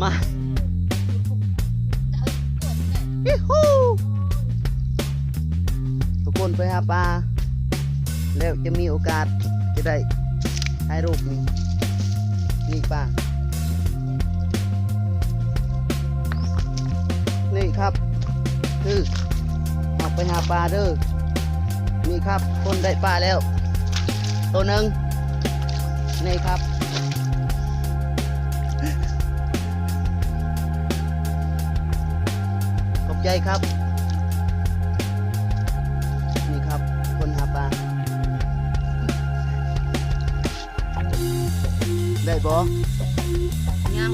มาฮิฮูทุกคนไปหาปลาแล้วจะมีโอกาสจะได้ถ่ายรูปนี่ปลานี่ครับคือออกไปหาปลาเด้อนี่ครับคนได้ปลาแล้วตัวหนึ่งนี่ครับขอบใจครับนี่ครับคนหาปลาได้บ่ยัง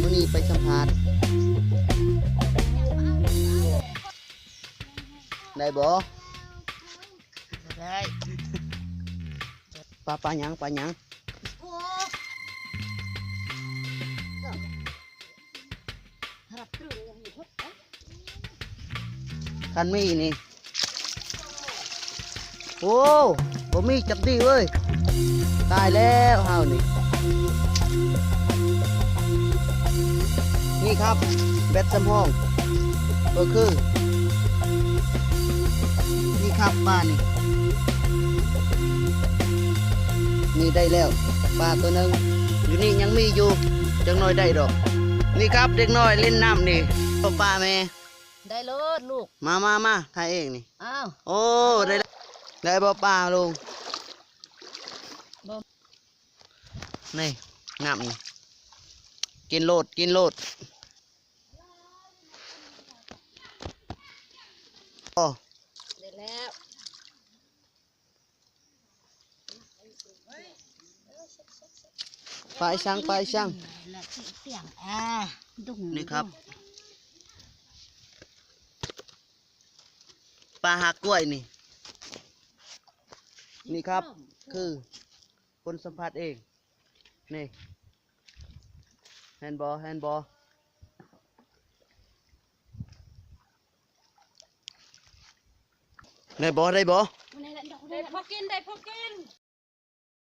มื้อนี้ไปสัมภาษณ์ได้บ่ได้ ปลาหยังคันมีนี่โอ้บ่มีจับดีเว้ยตายแล้วเฮานี่ครับแบตสำรองก็คือนี่ครับปลานี่ได้แล้วปลาตัวหนึ่งอยู่นี่ยังมีอยู่จังน้อยได้ดอกนี่ครับเด็กน้อยเล่นน้ำนี่ปลาแม่ได้รถลูกมาถ่ายเองนี่อ้าวโอ้ได้บ่ปลาลุงนี่งามนี่กินโลดโอ้ได้แล้ว ไปช่างนี่ครับปลาหักกล้วยนี่ครับคือคนสัมผัสเองนี่แฮนด์บอลได้บ่ได้พอกิน